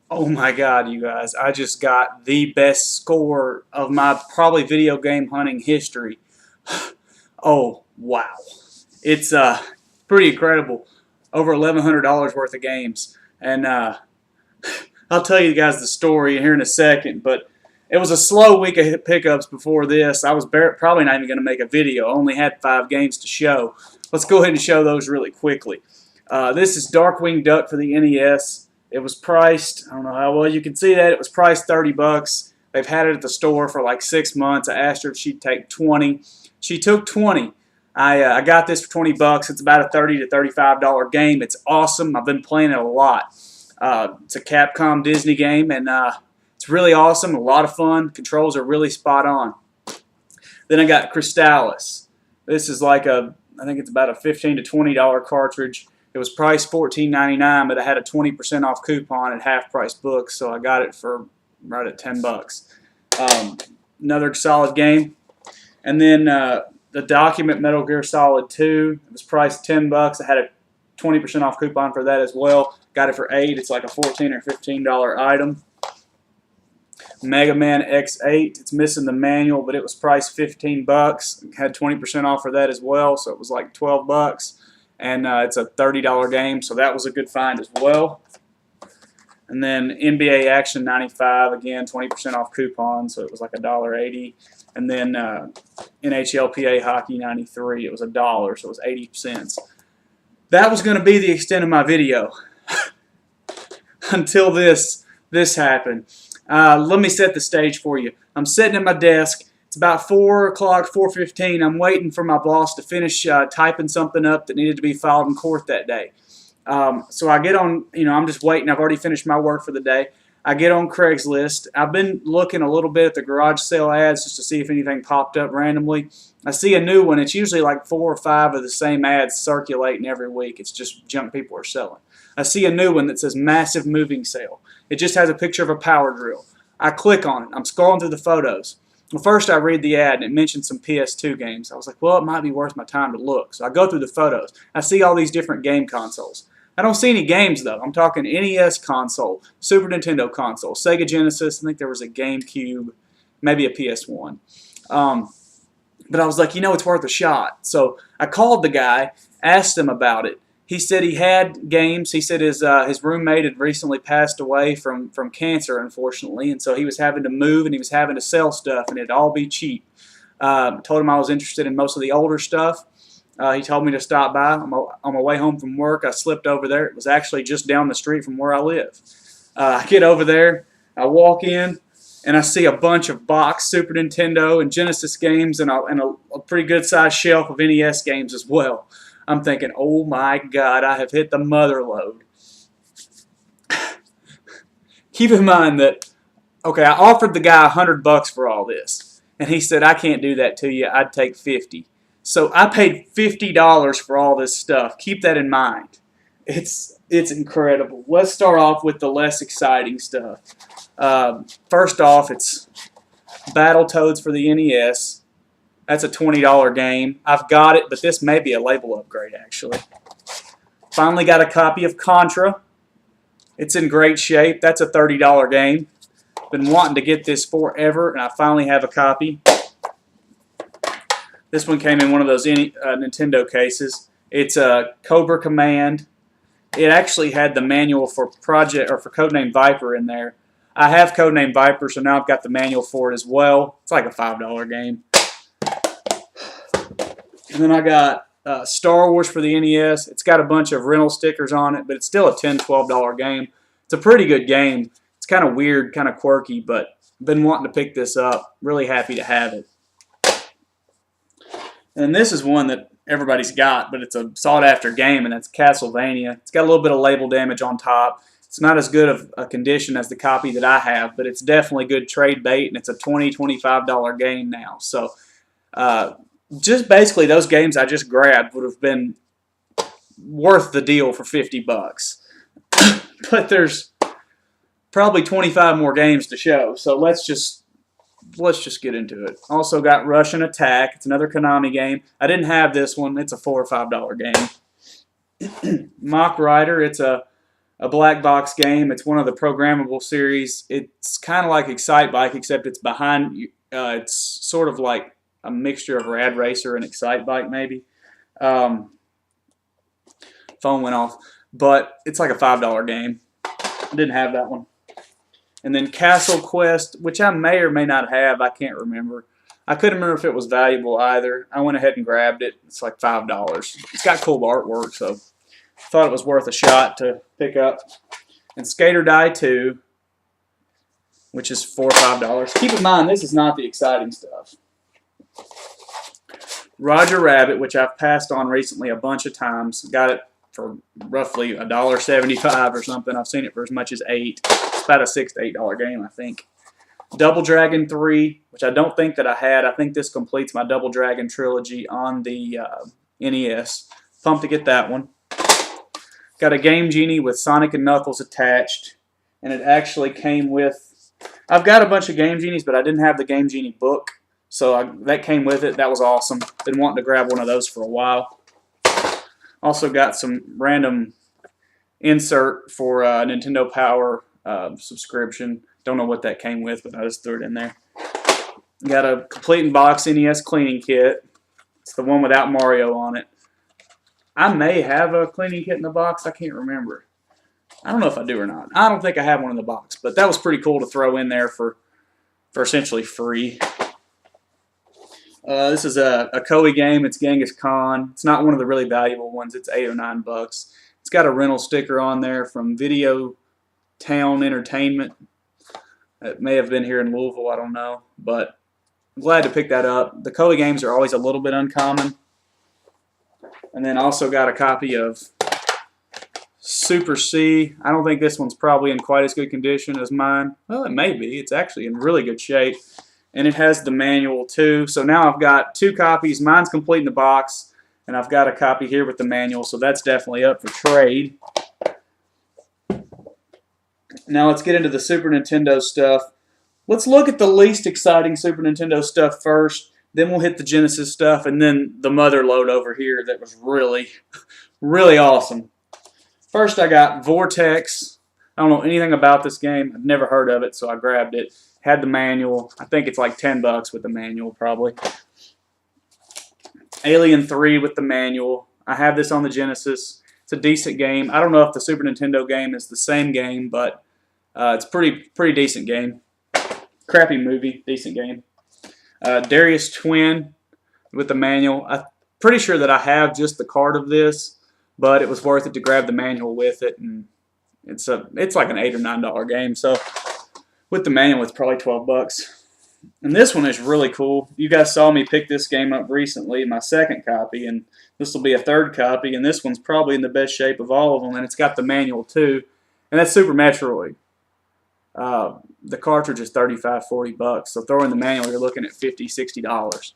Oh my God, you guys. I just got the best score of my probably video game hunting history. Oh, wow. It's pretty incredible. Over $1,100 worth of games. And I'll tell you guys the story here in a second, but it was a slow week of pickups before this. I was probably not even going to make a video. I only had 5 games to show. Let's go ahead and show those really quickly. This is Darkwing Duck for the NES. It was priced, I don't know how well you can see that, it was priced 30 bucks. They've had it at the store for like 6 months. I asked her if she'd take 20. She took 20. I got this for 20 bucks. It's about a $30 to $35 game. It's awesome. I've been playing it a lot. It's a Capcom Disney game, and it's really awesome, a lot of fun. Controls are really spot on. Then I got Crystallis. This is like I think it's about a $15 to $20 cartridge. It was priced $14.99, but I had a 20% off coupon at half price books, so I got it for right at 10 bucks. Another solid game. And then the Document Metal Gear Solid 2. It was priced 10 bucks. I had a 20% off coupon for that as well. Got it for 8. It's like a $14 or $15 item. Mega Man X8. It's missing the manual, but it was priced 15 bucks. Had 20% off for that as well, so it was like 12 bucks. And it's a $30 game, so that was a good find as well. And then NBA Action 95, again, 20% off coupon, so it was like $1.80. And then NHLPA Hockey 93, it was $1, so it was 80 cents. That was going to be the extent of my video until this happened. Let me set the stage for you. I'm sitting at my desk. It's about 4 o'clock, 4:15. I'm waiting for my boss to finish typing something up that needed to be filed in court that day. So I get on, I'm just waiting. I've already finished my work for the day. I get on Craigslist. I've been looking a little bit at the garage sale ads just to see if anything popped up randomly. I see a new one. It's usually like 4 or 5 of the same ads circulating every week. It's just junk people are selling. I see a new one that says massive moving sale. It just has a picture of a power drill. I click on it. I'm scrolling through the photos. Well, first I read the ad and it mentioned some PS2 games. I was like, well, it might be worth my time to look. So I go through the photos. I see all these different game consoles. I don't see any games though. I'm talking NES console, Super Nintendo console, Sega Genesis. I think there was a GameCube, maybe a PS1. But I was like, it's worth a shot. So I called the guy, asked him about it. He said he had games. He said his roommate had recently passed away from cancer, unfortunately, and so he was having to move and he was having to sell stuff, and it'd all be cheap. Told him I was interested in most of the older stuff. He told me to stop by. On my way home from work, I slipped over there. It was actually just down the street from where I live. I get over there. I walk in, and I see a bunch of boxed Super Nintendo and Genesis games and a pretty good-sized shelf of NES games as well. I'm thinking, oh my God, I have hit the mother lode. Keep in mind that, okay, I offered the guy $100 for all this, and he said, I can't do that to you. I'd take 50. So I paid $50 for all this stuff. Keep that in mind. It's incredible. Let's start off with the less exciting stuff. First off, it's Battletoads for the NES. That's a $20 game. I've got it, but this may be a label upgrade, actually. Finally got a copy of Contra. It's in great shape. That's a $30 game. Been wanting to get this forever, and I finally have a copy. This one came in one of those Nintendo cases. It's a Cobra Command. It actually had the manual for Codename Viper in there. I have Codename Viper, so now I've got the manual for it as well. It's like a $5 game. And then I got Star Wars for the NES. It's got a bunch of rental stickers on it, but it's still a $10, $12 game. It's a pretty good game. It's kind of weird, kind of quirky, but been wanting to pick this up. Really happy to have it. And this is one that everybody's got, but it's a sought-after game, and that's Castlevania. It's got a little bit of label damage on top. It's not as good of a condition as the copy that I have, but it's definitely good trade bait, and it's a $20, $25 game now. So just basically those games I just grabbed would have been worth the deal for 50 bucks. But there's probably 25 more games to show, so let's just get into it. Also got Russian Attack. It's another Konami game. I didn't have this one. It's a $4 or $5 game. Mock Rider. It's a a black box game. It's one of the programmable series. It's kind of like Excite Bike, except it's behind. It's sort of like a mixture of Rad Racer and Excite Bike, maybe. Phone went off, but it's like a $5 game. I didn't have that one. And then Castle Quest, which I may or may not have. I can't remember. I couldn't remember if it was valuable either. I went ahead and grabbed it. It's like $5. It's got cool artwork, so thought it was worth a shot to pick up. And Skater Die 2, which is $4 or $5. Keep in mind, this is not the exciting stuff. Roger Rabbit, which I've passed on recently a bunch of times. Got it for roughly $1.75 or something. I've seen it for as much as $8. It's about a $6 to $8 game, I think. Double Dragon 3, which I don't think that I had. I think this completes my Double Dragon trilogy on the NES. Pumped to get that one. Got a Game Genie with Sonic and Knuckles attached, and it actually came with... I've got a bunch of Game Genies, but I didn't have the Game Genie book, so that came with it. That was awesome. Been wanting to grab one of those for a while. Also got some random insert for Nintendo Power subscription. Don't know what that came with, but I just threw it in there. Got a complete in box NES cleaning kit. It's the one without Mario on it. I may have a cleaning kit in the box. I can't remember. I don't know if I do or not. I don't think I have one in the box, but that was pretty cool to throw in there for essentially free. This is a Koei game. It's Genghis Khan. It's not one of the really valuable ones. It's $8 or $9. It's got a rental sticker on there from Video Town Entertainment. It may have been here in Louisville. I don't know, but I'm glad to pick that up. The Koei games are always a little bit uncommon. And then also got a copy of Super C. I don't think this one's probably in quite as good condition as mine. Well, it may be. It's actually in really good shape. And it has the manual too. So now I've got 2 copies. Mine's complete in the box. And I've got a copy here with the manual. So that's definitely up for trade. Now let's get into the Super Nintendo stuff. Let's look at the least exciting Super Nintendo stuff first. Then we'll hit the Genesis stuff, and then the mother load over here that was really, really awesome. First, I got Vortex. I don't know anything about this game. I've never heard of it, so I grabbed it. Had the manual. I think it's like $10 with the manual, probably. Alien 3 with the manual. I have this on the Genesis. It's a decent game. I don't know if the Super Nintendo game is the same game, but it's pretty decent game. Crappy movie, decent game. Darius Twin with the manual. I'm pretty sure that I have just the card of this, but it was worth it to grab the manual with it, and it's like an $8 or $9 game. So with the manual, it's probably $12. And this one is really cool. You guys saw me pick this game up recently, my second copy, and this will be a third copy. And this one's probably in the best shape of all of them, and it's got the manual too. And that's Super Metroid. The cartridge is $35, $40, so throwing the manual, you're looking at $50, $60.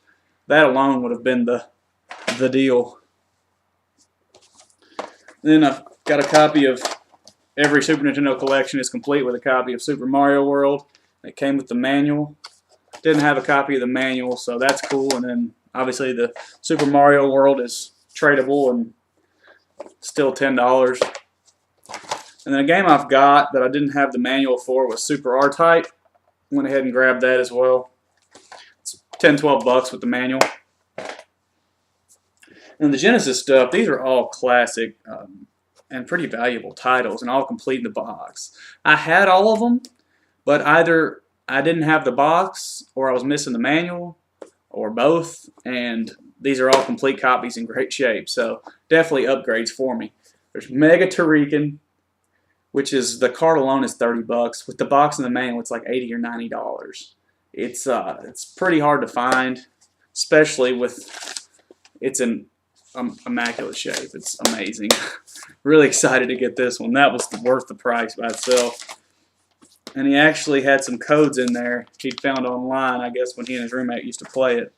That alone would have been the deal. Then I've got a copy of every Super Nintendo collection is complete with a copy of Super Mario World. It came with the manual. Didn't have a copy of the manual, so that's cool. And then obviously the Super Mario World is tradable and still $10. And then a game I've got that I didn't have the manual for was Super R-Type. Went ahead and grabbed that as well. It's $10, $12 with the manual. And the Genesis stuff, these are all classic and pretty valuable titles and all complete in the box. I had all of them, but either I didn't have the box or I was missing the manual or both. And these are all complete copies in great shape. So definitely upgrades for me. There's Mega Turrican, which is, the card alone is $30. With the box and the manual, it's like $80 or $90. It's pretty hard to find, especially with, it's in immaculate shape. It's amazing. Really excited to get this one. That was worth the price by itself. And he actually had some codes in there he'd found online, I guess, when he and his roommate used to play it.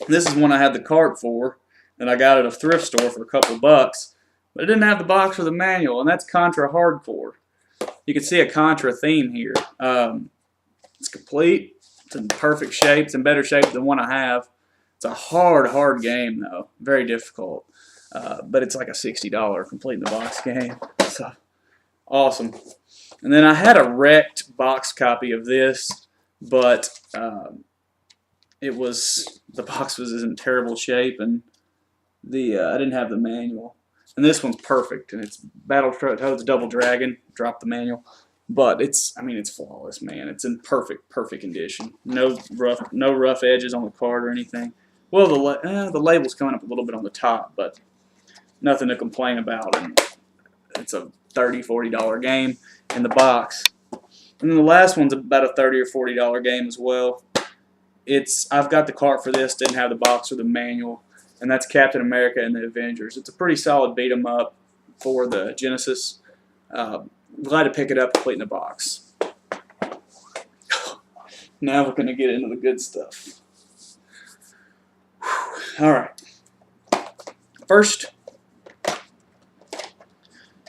This is one I had the cart for, and I got at a thrift store for a couple bucks. But it didn't have the box or the manual, and that's Contra Hardcore. You can see a Contra theme here. It's complete. It's in perfect shape. It's in better shape than one I have. It's a hard game, though. Very difficult. But it's like a $60 complete in the box game. So Awesome. And then I had a wrecked box copy of this, but the box was in terrible shape, and I didn't have the manual. And this one's perfect, and it's Battletoads Double Dragon. Drop the manual, but it's flawless, man. It's in perfect condition. No rough edges on the card or anything. Well, the label's coming up a little bit on the top, but nothing to complain about. And it's a $30-$40 game in the box. And then the last one's about a $30 or $40 game as well. I've got the cart for this, didn't have the box or the manual, and that's Captain America and the Avengers. It's a pretty solid beat 'em up for the Genesis. Glad to pick it up complete in the box. Now we're going to get into the good stuff. All right. First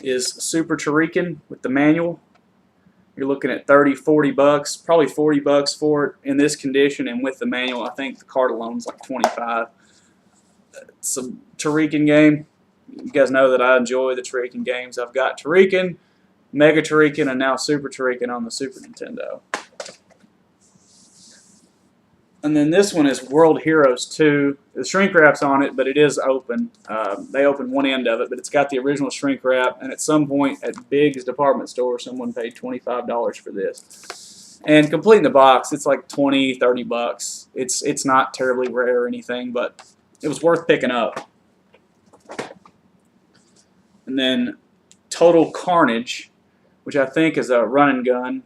is Super Turrican with the manual. You're looking at $30-$40, probably $40 for it in this condition, and with the manual, I think the card alone is like $25. It's a Turrican game. You guys know that I enjoy the Turrican games. I've got Turrican, Mega Turrican, and now Super Turrican on the Super Nintendo. And then this one is World Heroes 2. The shrink wrap's on it, but it is open. They opened one end of it, but it's got the original shrink wrap. And at some point at Big's department store, someone paid $25 for this. And completing the box, it's like $20-$30. It's not terribly rare or anything, but it was worth picking up. And then Total Carnage, which I think is a run and gun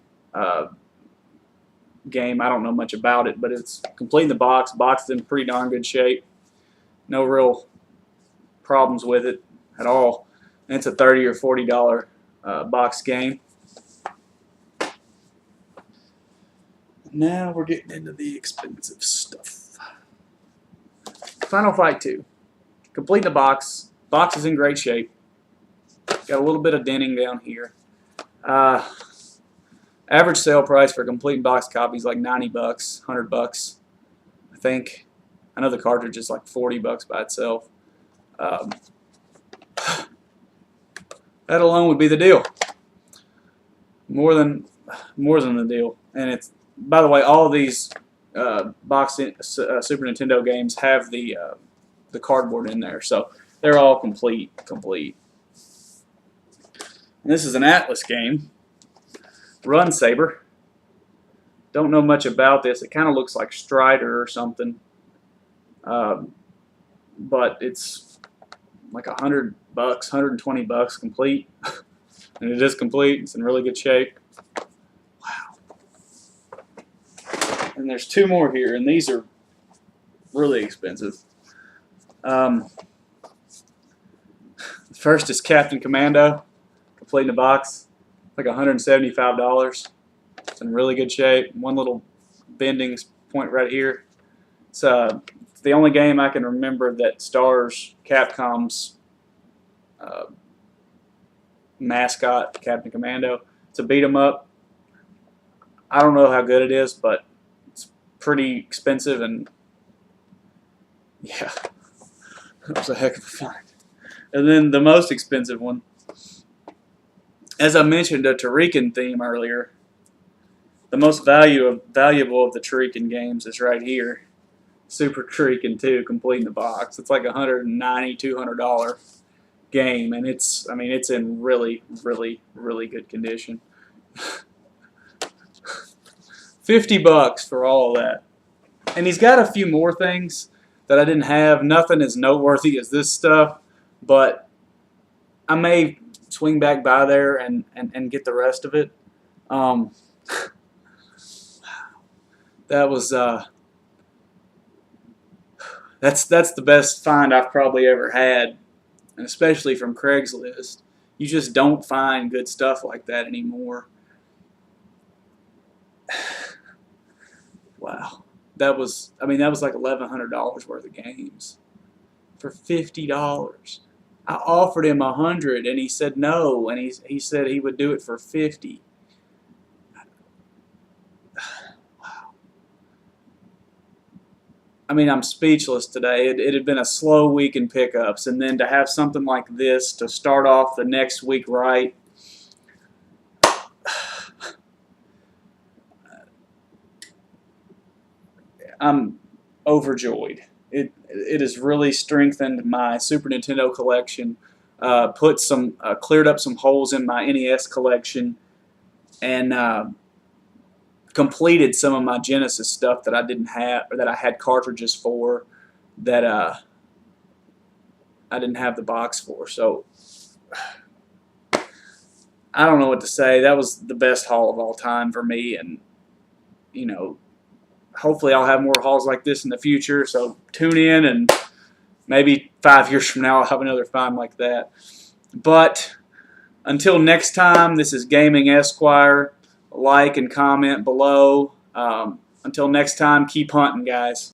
game. I don't know much about it, but it's complete in the box. Box is in pretty darn good shape. No real problems with it at all. And it's a $30 or $40 box game. Now we're getting into the expensive stuff. Final Fight 2. Complete in the box. Box is in great shape. Got a little bit of denting down here. Average sale price for a complete box copy is like $90, $100, I think. I know the cartridge is like $40 by itself. That alone would be the deal. More than the deal. And it's, by the way, all of these Super Nintendo games have the cardboard in there, so they're all complete. And this is an Atlas game. Run Saber. Don't know much about this. It kind of looks like Strider or something. But it's like $100, $120 complete. And it is complete. It's in really good shape. Wow. And there's two more here, and these are really expensive. The first is Captain Commando, complete in a box. Like $175. It's in really good shape. One little bending point right here. It's the only game I can remember that stars Capcom's mascot, Captain Commando. It's a beat 'em up. I don't know how good it is, but it's pretty expensive, and yeah, that was a heck of a find. And then the most expensive one. As I mentioned, a Turrican theme earlier. The most valuable of the Turrican games is right here. Super Turrican 2, complete in the box. It's like $190, $200 game, and it's in really good condition. $50 for all of that. And he's got a few more things that I didn't have. Nothing as noteworthy as this stuff, but I may swing back by there and get the rest of it. That was that's the best find I've probably ever had, and especially from Craigslist. You just don't find good stuff like that anymore. Wow, that was like $1,100 worth of games for $50. I offered him $100, and he said no, and he said he would do it for $50. Wow. I'm speechless today. It had been a slow week in pickups, and then to have something like this to start off the next week right, I'm overjoyed. It has really strengthened my Super Nintendo collection, cleared up some holes in my NES collection, and completed some of my Genesis stuff that I didn't have, or that I had cartridges for, that I didn't have the box for. So I don't know what to say. That was the best haul of all time for me, and you know, hopefully I'll have more hauls like this in the future. So tune in, and maybe 5 years from now I'll have another find like that. But until next time, this is Gaming Esquire. Like and comment below. Until next time, keep hunting, guys.